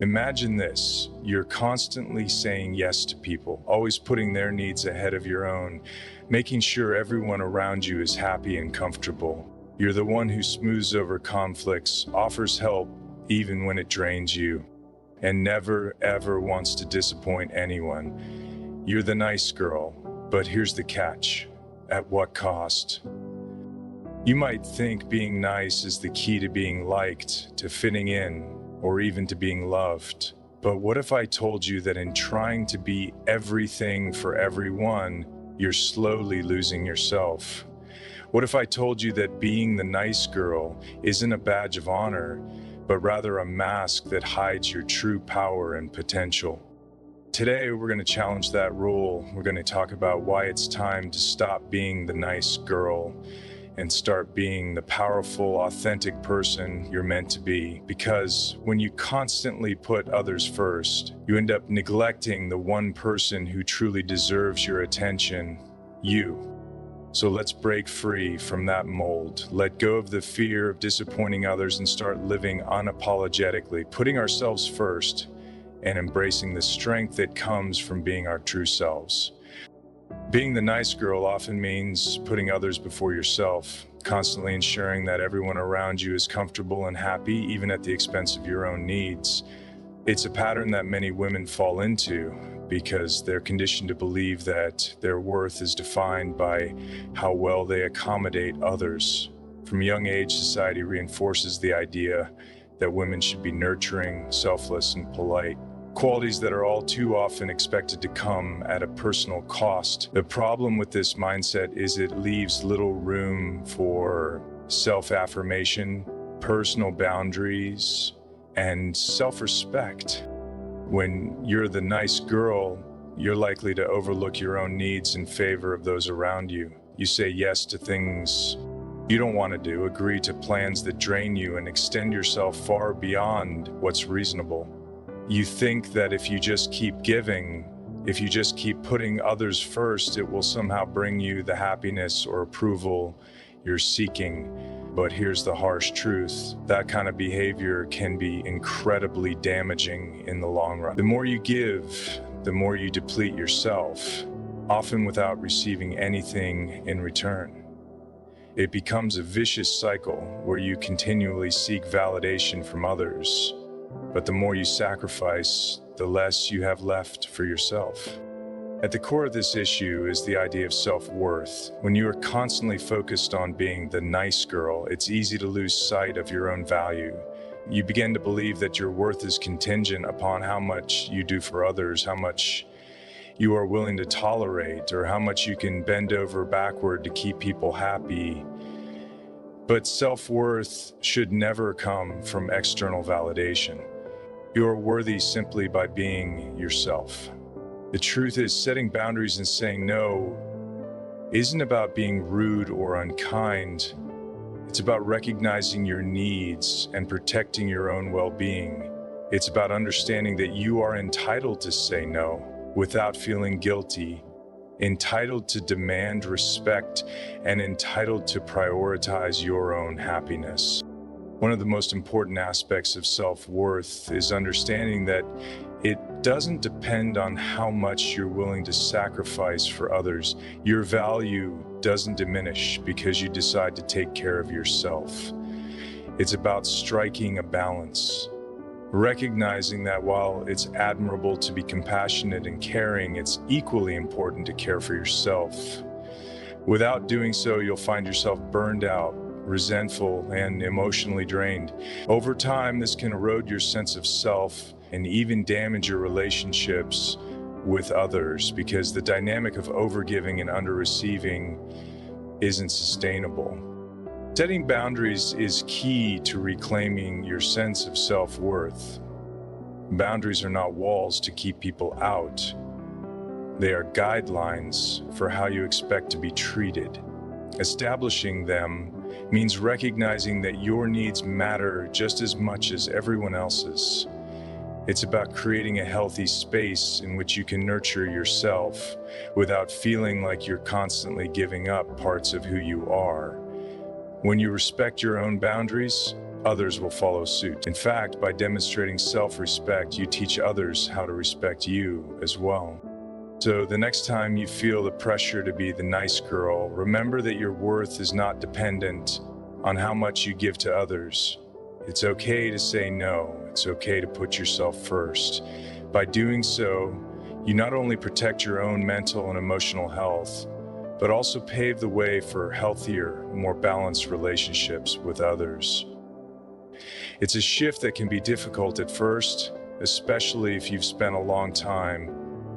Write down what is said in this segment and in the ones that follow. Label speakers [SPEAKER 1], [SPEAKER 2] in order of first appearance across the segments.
[SPEAKER 1] Imagine this. You're constantly saying yes to people, always putting their needs ahead of your own, making sure everyone around you is happy and comfortable. You're the one who smooths over conflicts, offers help even when it drains you, and never ever wants to disappoint anyone. You're the nice girl, but here's the catch. At what cost? You might think being nice is the key to being liked, to fitting in, or even to being loved. But what if I told you that in trying to be everything for everyone, you're slowly losing yourself? What if I told you that being the nice girl isn't a badge of honor, but rather a mask that hides your true power and potential? Today, we're going to challenge that rule. We're going to talk about why it's time to stop being the nice girl and start being the powerful, authentic person you're meant to be. Because when you constantly put others first, you end up neglecting the one person who truly deserves your attention, you. So let's break free from that mold, let go of the fear of disappointing others, and start living unapologetically, putting ourselves first and embracing the strength that comes from being our true selves. Being the nice girl often means putting others before yourself, constantly ensuring that everyone around you is comfortable and happy, even at the expense of your own needs. It's a pattern that many women fall into because they're conditioned to believe that their worth is defined by how well they accommodate others. From a young age, society reinforces the idea that women should be nurturing, selfless, and polite. Qualities that are all too often expected to come at a personal cost. The problem with this mindset is it leaves little room for self-affirmation, personal boundaries, and self-respect. When you're the nice girl, you're likely to overlook your own needs in favor of those around you. You say yes to things you don't want to do, agree to plans that drain you, and extend yourself far beyond what's reasonable. You think that if you just keep giving, if you just keep putting others first, it will somehow bring you the happiness or approval you're seeking. But here's the harsh truth. That kind of behavior can be incredibly damaging in the long run. The more you give, the more you deplete yourself, often without receiving anything in return. It becomes a vicious cycle where you continually seek validation from others. But the more you sacrifice, the less you have left for yourself. At the core of this issue is the idea of self-worth. When you are constantly focused on being the nice girl, it's easy to lose sight of your own value. You begin to believe that your worth is contingent upon how much you do for others, how much you are willing to tolerate, or how much you can bend over backward to keep people happy. But self-worth should never come from external validation. You are worthy simply by being yourself. The truth is, setting boundaries and saying no isn't about being rude or unkind. It's about recognizing your needs and protecting your own well-being. It's about understanding that you are entitled to say no without feeling guilty, entitled to demand respect, and entitled to prioritize your own happiness. One of the most important aspects of self-worth is understanding that it doesn't depend on how much you're willing to sacrifice for others. Your value doesn't diminish because you decide to take care of yourself. It's about striking a balance, recognizing that while it's admirable to be compassionate and caring, it's equally important to care for yourself. Without doing so, you'll find yourself burned out, resentful, and emotionally drained. Over time, this can erode your sense of self and even damage your relationships with others, because the dynamic of overgiving and under-receiving isn't sustainable. Setting boundaries is key to reclaiming your sense of self-worth. Boundaries are not walls to keep people out. They are guidelines for how you expect to be treated. Establishing them means recognizing that your needs matter just as much as everyone else's. It's about creating a healthy space in which you can nurture yourself without feeling like you're constantly giving up parts of who you are. When you respect your own boundaries, others will follow suit. In fact, by demonstrating self-respect, you teach others how to respect you as well. So the next time you feel the pressure to be the nice girl, remember that your worth is not dependent on how much you give to others. It's okay to say no. It's okay to put yourself first. By doing so, you not only protect your own mental and emotional health, but also pave the way for healthier, more balanced relationships with others. It's a shift that can be difficult at first, especially if you've spent a long time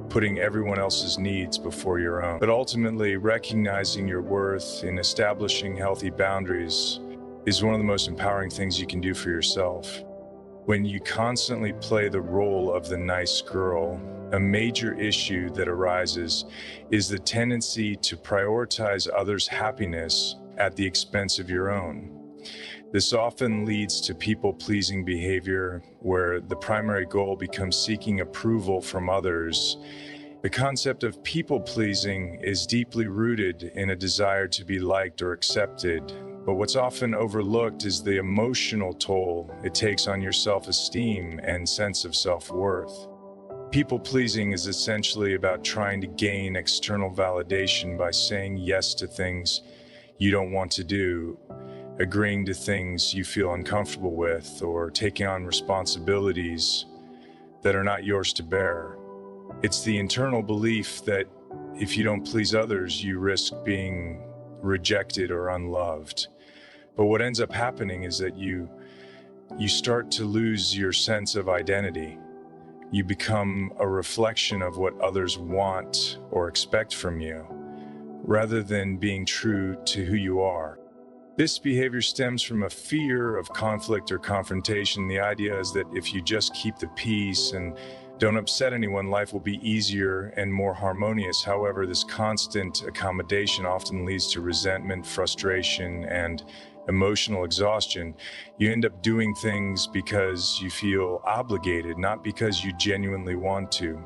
[SPEAKER 1] putting everyone else's needs before your own. But ultimately, recognizing your worth and establishing healthy boundaries is one of the most empowering things you can do for yourself. When you constantly play the role of the nice girl, a major issue that arises is the tendency to prioritize others' happiness at the expense of your own. This often leads to people-pleasing behavior, where the primary goal becomes seeking approval from others. The concept of people-pleasing is deeply rooted in a desire to be liked or accepted, but what's often overlooked is the emotional toll it takes on your self-esteem and sense of self-worth. People-pleasing is essentially about trying to gain external validation by saying yes to things you don't want to do, agreeing to things you feel uncomfortable with, or taking on responsibilities that are not yours to bear. It's the internal belief that if you don't please others, you risk being rejected or unloved. But what ends up happening is that you start to lose your sense of identity. You become a reflection of what others want or expect from you, rather than being true to who you are. This behavior stems from a fear of conflict or confrontation. The idea is that if you just keep the peace and don't upset anyone, life will be easier and more harmonious. However, this constant accommodation often leads to resentment, frustration, and emotional exhaustion. You end up doing things because you feel obligated, not because you genuinely want to.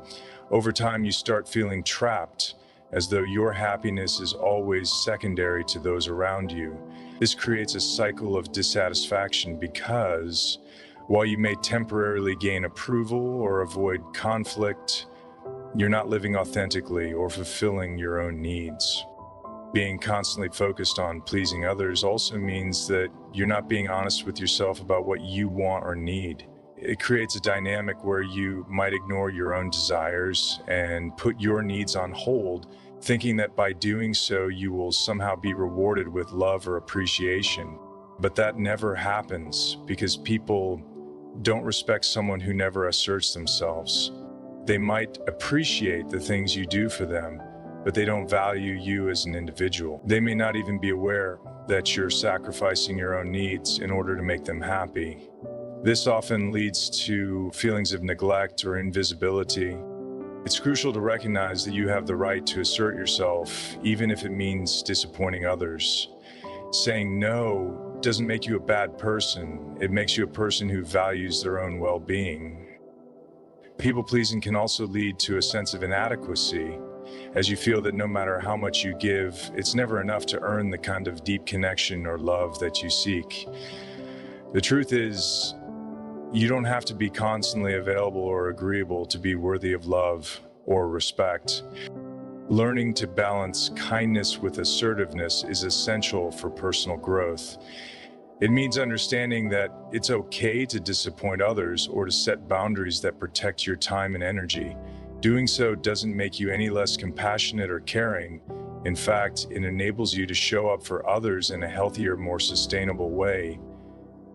[SPEAKER 1] Over time, you start feeling trapped, as though your happiness is always secondary to those around you. This creates a cycle of dissatisfaction because, while you may temporarily gain approval or avoid conflict, you're not living authentically or fulfilling your own needs. Being constantly focused on pleasing others also means that you're not being honest with yourself about what you want or need. It creates a dynamic where you might ignore your own desires and put your needs on hold, thinking that by doing so you will somehow be rewarded with love or appreciation. But that never happens, because people don't respect someone who never asserts themselves. They might appreciate the things you do for them, but they don't value you as an individual. They may not even be aware that you're sacrificing your own needs in order to make them happy. This often leads to feelings of neglect or invisibility. It's crucial to recognize that you have the right to assert yourself, even if it means disappointing others. Saying no doesn't make you a bad person. It makes you a person who values their own well-being. People-pleasing can also lead to a sense of inadequacy, as you feel that no matter how much you give, it's never enough to earn the kind of deep connection or love that you seek. The truth is, you don't have to be constantly available or agreeable to be worthy of love or respect. Learning to balance kindness with assertiveness is essential for personal growth. It means understanding that it's okay to disappoint others or to set boundaries that protect your time and energy. Doing so doesn't make you any less compassionate or caring. In fact, it enables you to show up for others in a healthier, more sustainable way.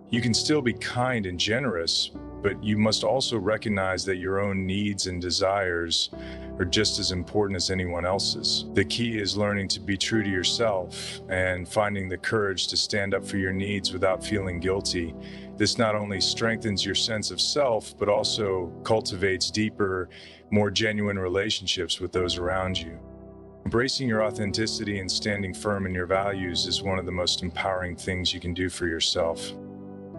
[SPEAKER 1] You can still be kind and generous, but you must also recognize that your own needs and desires are just as important as anyone else's. The key is learning to be true to yourself and finding the courage to stand up for your needs without feeling guilty. This not only strengthens your sense of self, but also cultivates deeper, more genuine relationships with those around you. Embracing your authenticity and standing firm in your values is one of the most empowering things you can do for yourself.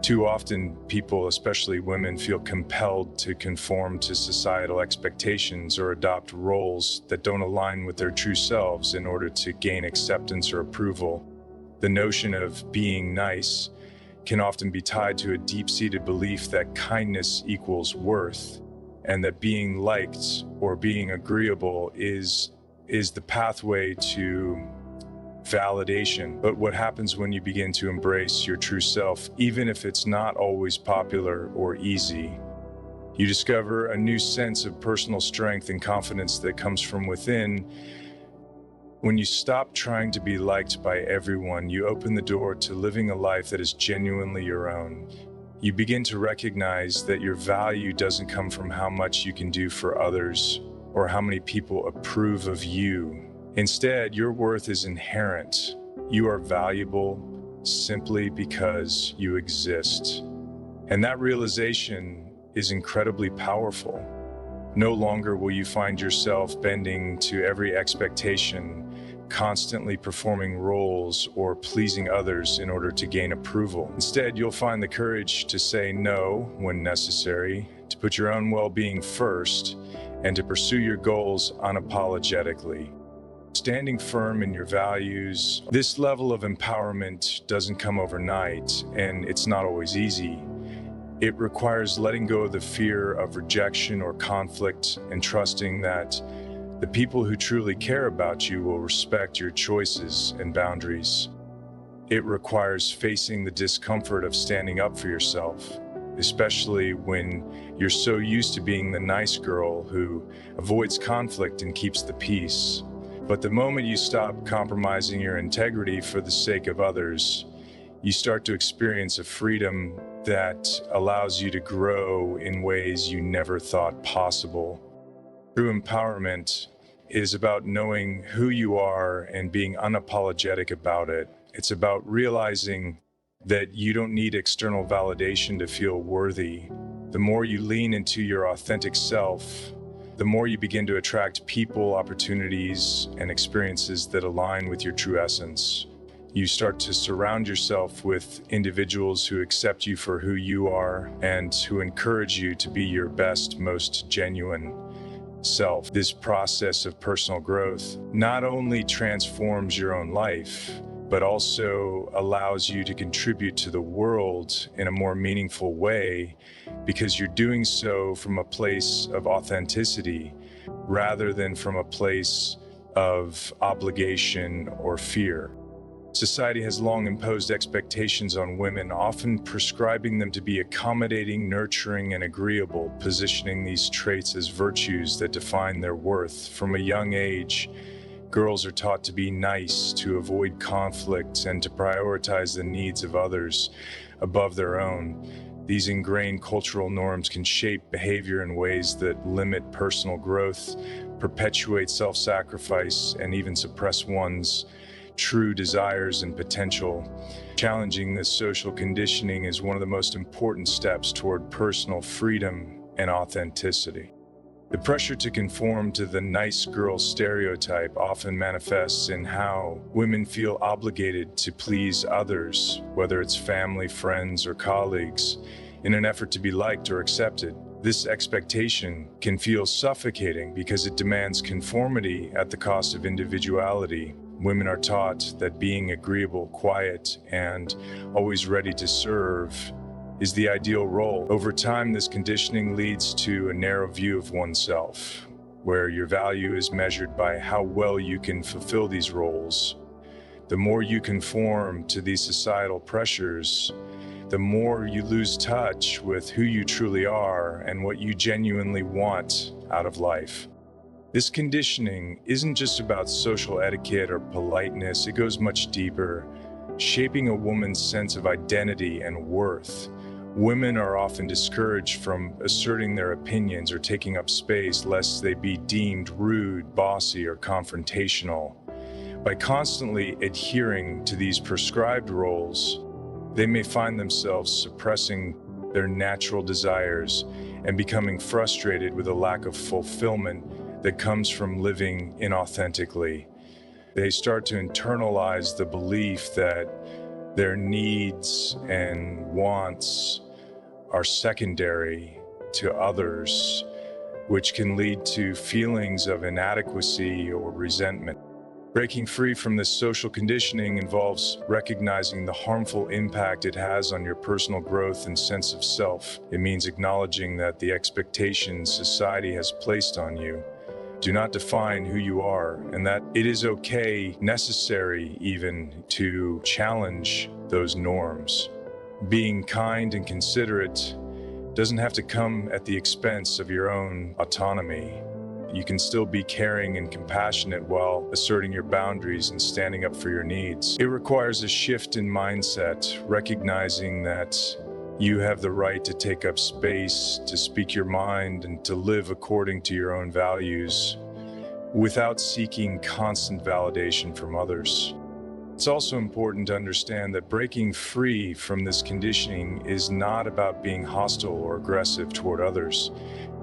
[SPEAKER 1] Too often, people, especially women, feel compelled to conform to societal expectations or adopt roles that don't align with their true selves in order to gain acceptance or approval. The notion of being nice can often be tied to a deep-seated belief that kindness equals worth, and that being liked or being agreeable is the pathway to validation. But what happens when you begin to embrace your true self, even if it's not always popular or easy? You discover a new sense of personal strength and confidence that comes from within. When you stop trying to be liked by everyone, you open the door to living a life that is genuinely your own. You begin to recognize that your value doesn't come from how much you can do for others or how many people approve of you. Instead, your worth is inherent. You are valuable simply because you exist. And that realization is incredibly powerful. No longer will you find yourself bending to every expectation, constantly performing roles or pleasing others in order to gain approval. Instead, you'll find the courage to say no when necessary, to put your own well-being first, and to pursue your goals unapologetically. Standing firm in your values, this level of empowerment doesn't come overnight, and it's not always easy. It requires letting go of the fear of rejection or conflict and trusting that the people who truly care about you will respect your choices and boundaries. It requires facing the discomfort of standing up for yourself, especially when you're so used to being the nice girl who avoids conflict and keeps the peace. But the moment you stop compromising your integrity for the sake of others, you start to experience a freedom that allows you to grow in ways you never thought possible. True empowerment is about knowing who you are and being unapologetic about it. It's about realizing that you don't need external validation to feel worthy. The more you lean into your authentic self, the more you begin to attract people, opportunities, and experiences that align with your true essence. You start to surround yourself with individuals who accept you for who you are and who encourage you to be your best, most genuine self. This process of personal growth not only transforms your own life, but also allows you to contribute to the world in a more meaningful way, because you're doing so from a place of authenticity rather than from a place of obligation or fear. Society has long imposed expectations on women, often prescribing them to be accommodating, nurturing, and agreeable, positioning these traits as virtues that define their worth. From a young age, girls are taught to be nice, to avoid conflict, and to prioritize the needs of others above their own. These ingrained cultural norms can shape behavior in ways that limit personal growth, perpetuate self-sacrifice, and even suppress one's true desires and potential. Challenging this social conditioning is one of the most important steps toward personal freedom and authenticity. The pressure to conform to the nice girl stereotype often manifests in how women feel obligated to please others, whether it's family, friends, or colleagues, in an effort to be liked or accepted. This expectation can feel suffocating because it demands conformity at the cost of individuality. Women are taught that being agreeable, quiet, and always ready to serve is the ideal role. Over time, this conditioning leads to a narrow view of oneself, where your value is measured by how well you can fulfill these roles. The more you conform to these societal pressures, the more you lose touch with who you truly are and what you genuinely want out of life. This conditioning isn't just about social etiquette or politeness, it goes much deeper, shaping a woman's sense of identity and worth. Women are often discouraged from asserting their opinions or taking up space lest they be deemed rude, bossy, or confrontational. By constantly adhering to these prescribed roles, they may find themselves suppressing their natural desires and becoming frustrated with a lack of fulfillment that comes from living inauthentically. They start to internalize the belief that their needs and wants are secondary to others, which can lead to feelings of inadequacy or resentment. Breaking free from this social conditioning involves recognizing the harmful impact it has on your personal growth and sense of self. It means acknowledging that the expectations society has placed on you do not define who you are, and that it is okay, necessary even, to challenge those norms. Being kind and considerate doesn't have to come at the expense of your own autonomy. You can still be caring and compassionate while asserting your boundaries and standing up for your needs. It requires a shift in mindset, recognizing that you have the right to take up space, to speak your mind, and to live according to your own values without seeking constant validation from others. It's also important to understand that breaking free from this conditioning is not about being hostile or aggressive toward others.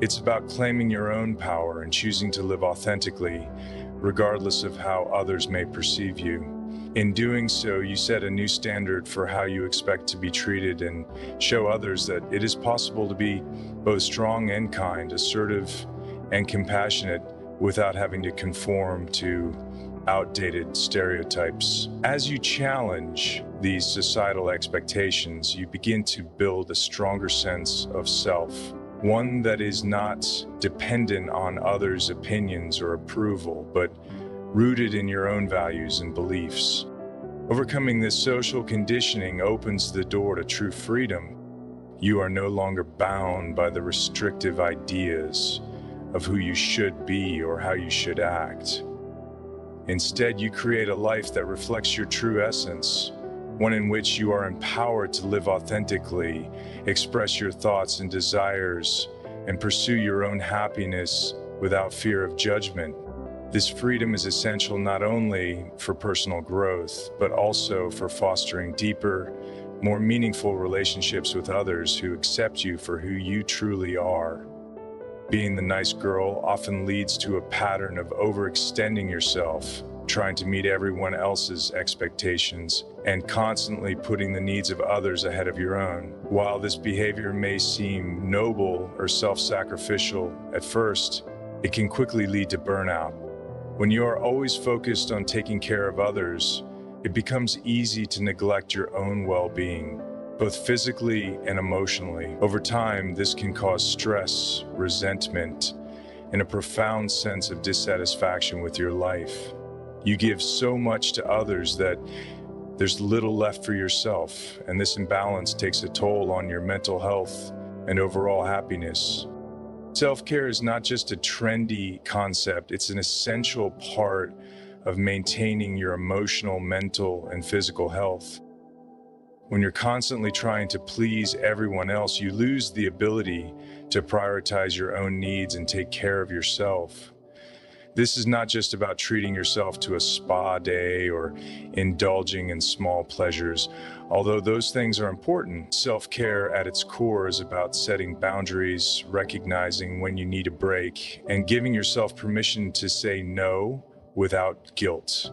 [SPEAKER 1] It's about claiming your own power and choosing to live authentically, regardless of how others may perceive you. In doing so, you set a new standard for how you expect to be treated and show others that it is possible to be both strong and kind, assertive and compassionate, without having to conform to outdated stereotypes. As you challenge these societal expectations, you begin to build a stronger sense of self, one that is not dependent on others' opinions or approval, but rooted in your own values and beliefs. Overcoming this social conditioning opens the door to true freedom. You are no longer bound by the restrictive ideas of who you should be or how you should act. Instead, you create a life that reflects your true essence, one in which you are empowered to live authentically, express your thoughts and desires, and pursue your own happiness without fear of judgment. This freedom is essential not only for personal growth, but also for fostering deeper, more meaningful relationships with others who accept you for who you truly are. Being the nice girl often leads to a pattern of overextending yourself, trying to meet everyone else's expectations, and constantly putting the needs of others ahead of your own. While this behavior may seem noble or self-sacrificial at first, it can quickly lead to burnout. When you are always focused on taking care of others, it becomes easy to neglect your own well-being, both physically and emotionally. Over time, this can cause stress, resentment, and a profound sense of dissatisfaction with your life. You give so much to others that there's little left for yourself, and this imbalance takes a toll on your mental health and overall happiness. Self-care is not just a trendy concept, it's an essential part of maintaining your emotional, mental, and physical health. When you're constantly trying to please everyone else, you lose the ability to prioritize your own needs and take care of yourself. This is not just about treating yourself to a spa day or indulging in small pleasures. Although those things are important, self-care at its core is about setting boundaries, recognizing when you need a break, and giving yourself permission to say no without guilt.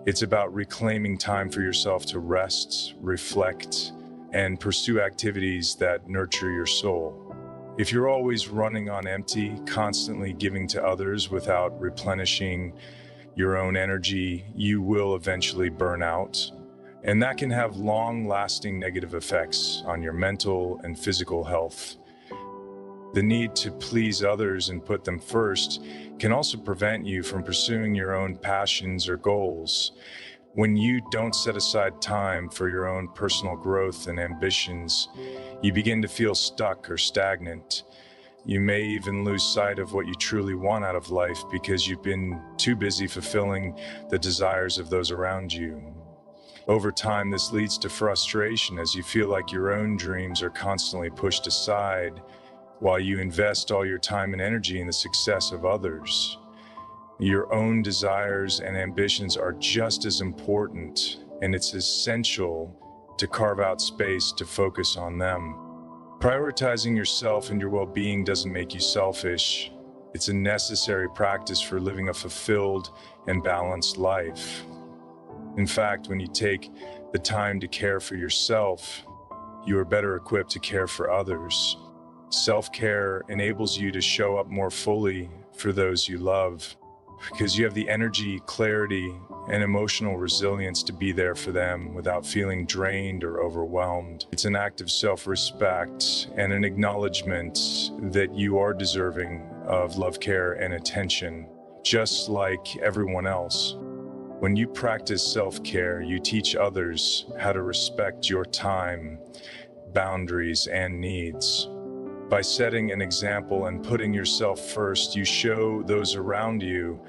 [SPEAKER 1] It's about reclaiming time for yourself to rest, reflect, and pursue activities that nurture your soul. If you're always running on empty, constantly giving to others without replenishing your own energy, you will eventually burn out. And that can have long-lasting negative effects on your mental and physical health. The need to please others and put them first can also prevent you from pursuing your own passions or goals. When you don't set aside time for your own personal growth and ambitions, you begin to feel stuck or stagnant. You may even lose sight of what you truly want out of life because you've been too busy fulfilling the desires of those around you. Over time, this leads to frustration as you feel like your own dreams are constantly pushed aside while you invest all your time and energy in the success of others. Your own desires and ambitions are just as important, and it's essential to carve out space to focus on them. Prioritizing yourself and your well-being doesn't make you selfish. It's a necessary practice for living a fulfilled and balanced life. In fact, when you take the time to care for yourself, you are better equipped to care for others. Self-care enables you to show up more fully for those you love, because you have the energy, clarity, and emotional resilience to be there for them without feeling drained or overwhelmed. It's an act of self-respect and an acknowledgement that you are deserving of love, care, and attention, just like everyone else. When you practice self-care, you teach others how to respect your time, boundaries, and needs. By setting an example and putting yourself first, you show those around you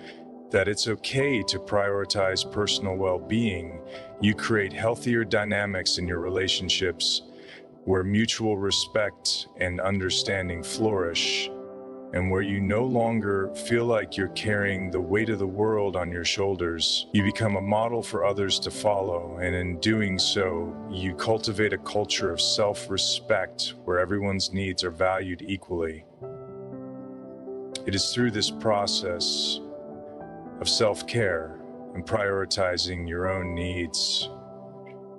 [SPEAKER 1] that it's okay to prioritize personal well-being. You create healthier dynamics in your relationships where mutual respect and understanding flourish, and where you no longer feel like you're carrying the weight of the world on your shoulders. You become a model for others to follow, and in doing so, you cultivate a culture of self-respect where everyone's needs are valued equally. It is through this process of self-care and prioritizing your own needs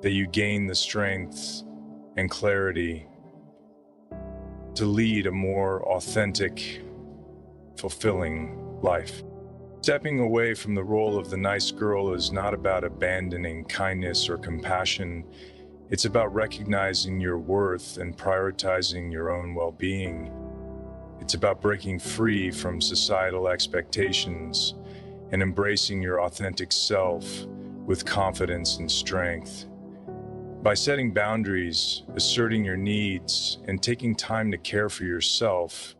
[SPEAKER 1] that you gain the strength and clarity to lead a more authentic, fulfilling life. Stepping away from the role of the nice girl is not about abandoning kindness or compassion. It's about recognizing your worth and prioritizing your own well-being. It's about breaking free from societal expectations and embracing your authentic self with confidence and strength. By setting boundaries, asserting your needs, and taking time to care for yourself,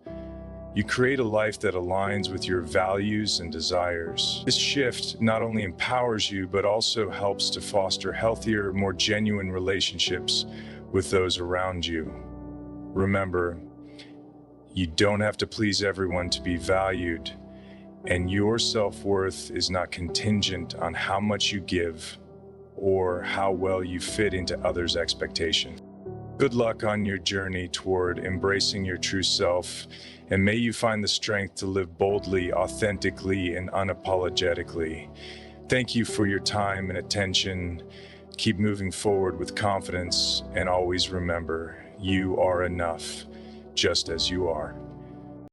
[SPEAKER 1] you create a life that aligns with your values and desires. This shift not only empowers you, but also helps to foster healthier, more genuine relationships with those around you. Remember, you don't have to please everyone to be valued, and your self-worth is not contingent on how much you give or how well you fit into others' expectations. Good luck on your journey toward embracing your true self, and may you find the strength to live boldly, authentically, and unapologetically. Thank you for your time and attention. Keep moving forward with confidence, and always remember, you are enough, just as you are.